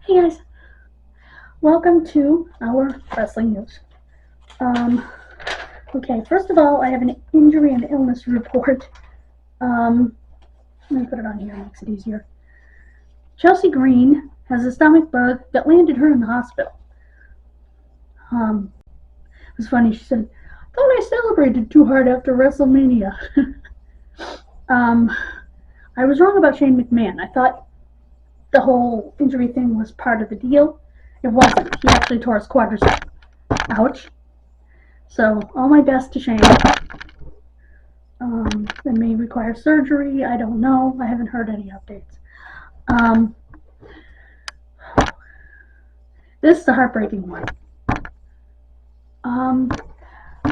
Hey guys, welcome to our wrestling news. Okay, first of all, I have an injury and illness report. Let me put it on here, it makes it easier. Chelsea Green has a stomach bug that landed her in the hospital. It was funny, she said, I thought I celebrated too hard after WrestleMania. I was wrong about Shane McMahon. I thought the whole injury thing was part of the deal. It wasn't. He actually tore his quadricep. Ouch. So, all my best to Shane. It may require surgery. I don't know. I haven't heard any updates. This is a heartbreaking one.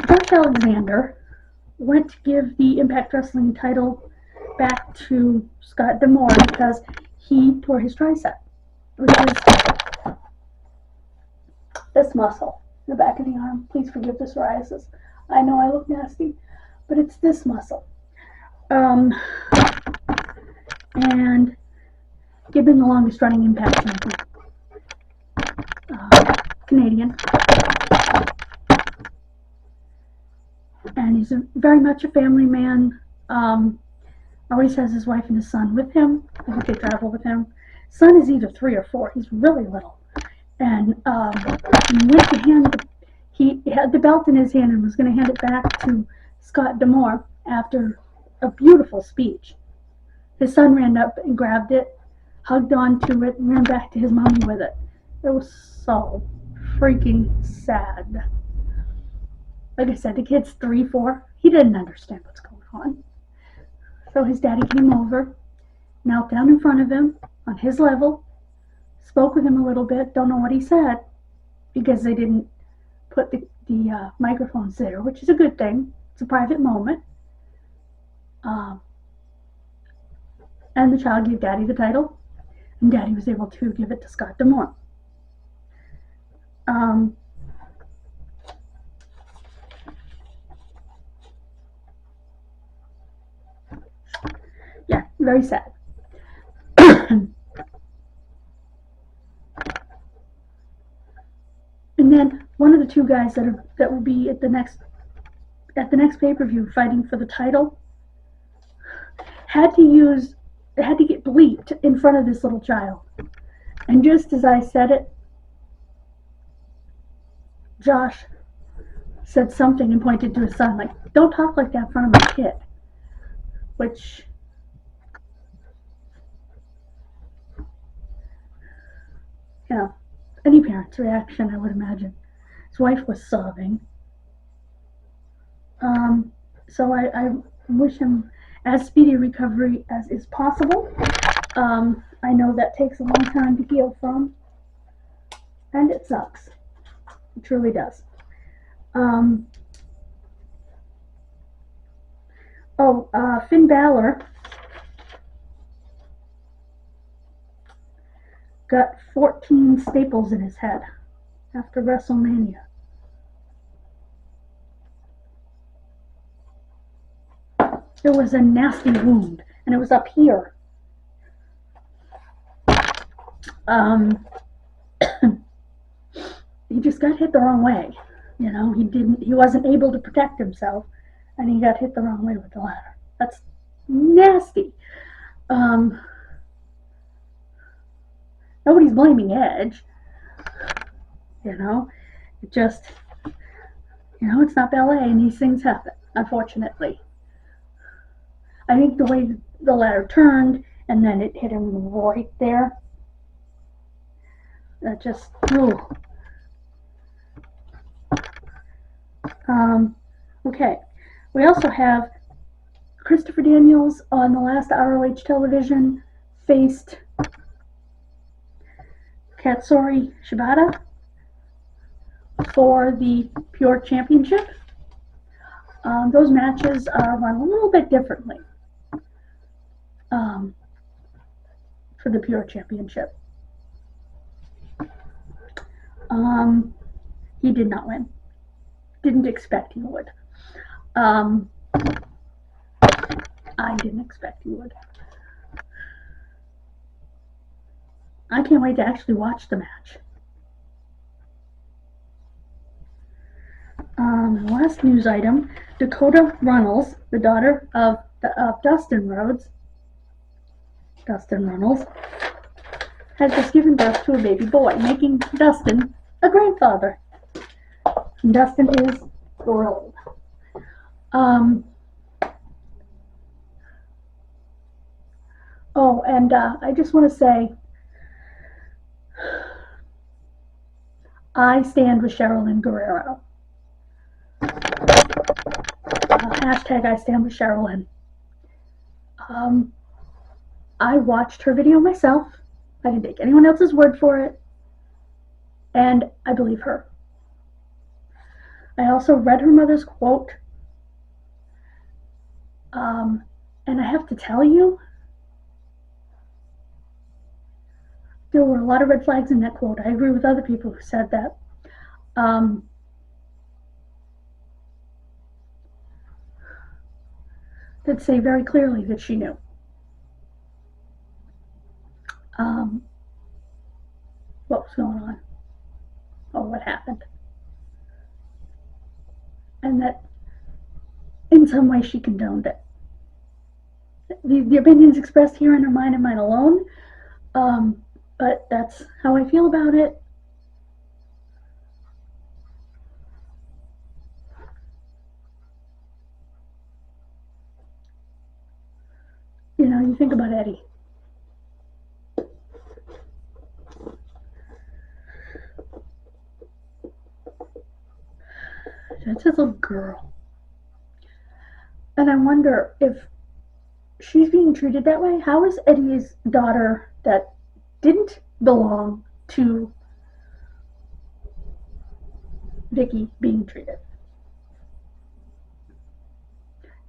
Josh Alexander went to give the Impact Wrestling title back to Scott D'Amore because he tore his tricep, which is this muscle in the back of the arm. Please forgive the psoriasis. I know I look nasty, but it's this muscle. And he'd been the longest running Impact champion. Canadian. And he's very much a family man. Always has his wife and his son with him. I think they travel with him. Son is either 3 or 4. He's really little. And he had the belt in his hand and was going to hand it back to Scott D'Amore after a beautiful speech. His son ran up and grabbed it, hugged onto it, and ran back to his mommy with it. It was so freaking sad. Like I said, the kid's 3, 4. He didn't understand what's going on. So his daddy came over, knelt down in front of him on his level, spoke with him a little bit. Don't know what he said because they didn't put the microphones there, which is a good thing. It's a private moment. And the child gave Daddy the title, and Daddy was able to give it to Scott D'Amore. Yeah, very sad. And then one of the 2 guys that will be at the next pay-per-view fighting for the title had to get bleeped in front of this little child. And just as I said it, Josh said something and pointed to his son, like, don't talk like that in front of my kid. Which, you know, any parent's reaction, I would imagine. His wife was sobbing. So I wish him as speedy recovery as is possible. I know that takes a long time to heal from, and it sucks. It truly does. Finn Balor got 14 staples in his head after WrestleMania. It was a nasty wound, and it was up here. He just got hit the wrong way. You know, he wasn't able to protect himself, and he got hit the wrong way with the ladder. That's nasty. Nobody's blaming Edge. You know, it's not ballet, and these things happen, unfortunately. I think the way the ladder turned, and then it hit him right there, that just, oh. Okay, we also have Christopher Daniels on the last ROH television faced Katsuri Shibata for the Pure Championship. Those matches are run a little bit differently for the Pure Championship. He did not win. Didn't expect he would. I didn't expect he would. I can't wait to actually watch the match. Last news item, Dakota Runnels, the daughter of Dustin Runnels, has just given birth to a baby boy, making Dustin a grandfather. And Dustin is thrilled. I just want to say, I stand with Sherilyn Guerrero. Hashtag I stand with Sherilyn. I watched her video myself. I didn't take anyone else's word for it. And I believe her. I also read her mother's quote. And I have to tell you, there were a lot of red flags in that quote. I agree with other people who said that. That say very clearly that she knew. What was going on, or what happened. And that in some way she condoned it. The opinions expressed here in her mind and mine alone, but that's how I feel about it. You know, you think about Eddie. That's his little girl. And I wonder if she's being treated that way. How is Eddie's daughter that didn't belong to Vicky being treated?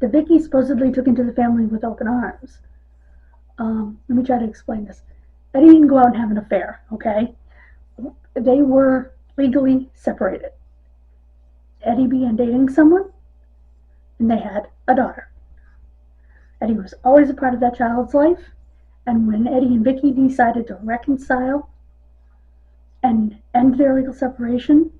The Vicky supposedly took into the family with open arms. Let me try to explain this. Eddie didn't go out and have an affair, okay? They were legally separated. Eddie began dating someone, and they had a daughter. Eddie was always a part of that child's life, and when Eddie and Vicky decided to reconcile and end their legal separation,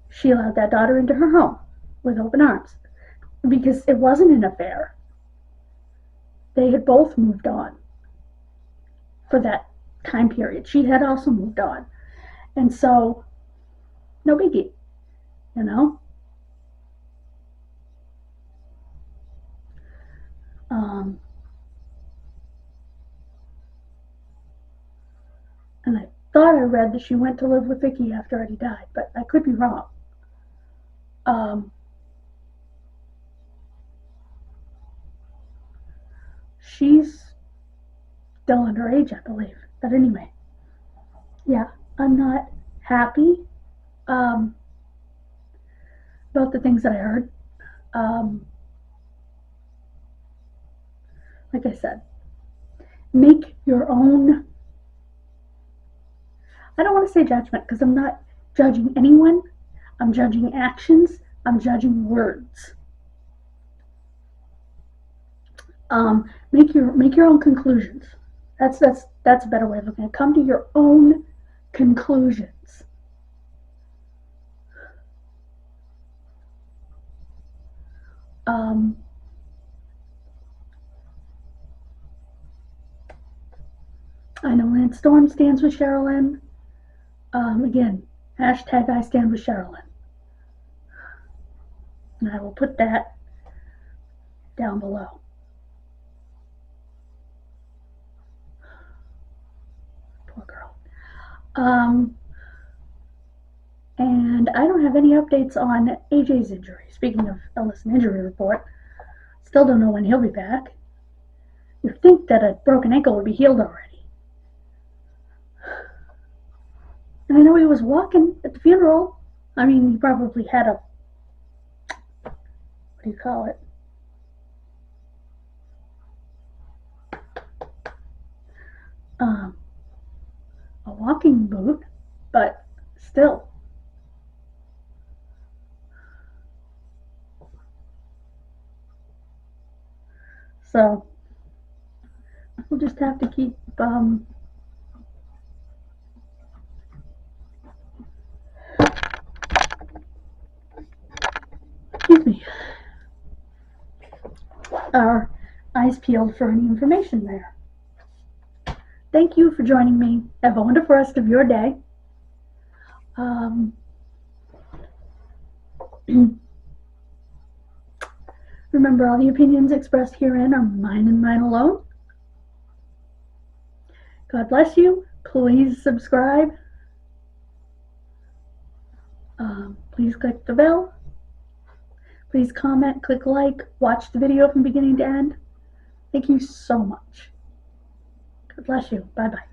she allowed that daughter into her home with open arms because it wasn't an affair. They had both moved on for that time period. She had also moved on. And so, no biggie, you know? And I thought I read that she went to live with Vicky after Eddie died, but I could be wrong. She's still underage, I believe. But anyway, yeah, I'm not happy about the things that I heard. Like I said, make your own. I don't want to say judgment because I'm not judging anyone. I'm judging actions. I'm judging words. Make your own conclusions. That's a better way of looking at it. Come to your own conclusions. I know Lance Storm stands with Sherilyn. Again, hashtag I stand with Sherilyn. And I will put that down below. Poor girl. And I don't have any updates on AJ's injury. Speaking of illness and injury report, still don't know when he'll be back. You'd think that a broken ankle would be healed already. And I know he was walking at the funeral. I mean, he probably had a, what do you call it? A walking boot, but still. So, we'll just have to keep excuse me, our eyes peeled for any information there. Thank you for joining me. Have a wonderful rest of your day. Remember, all the opinions expressed herein are mine and mine alone. God bless you. Please subscribe. Please click the bell. Please comment, click like, watch the video from beginning to end. Thank you so much. God bless you. Bye-bye.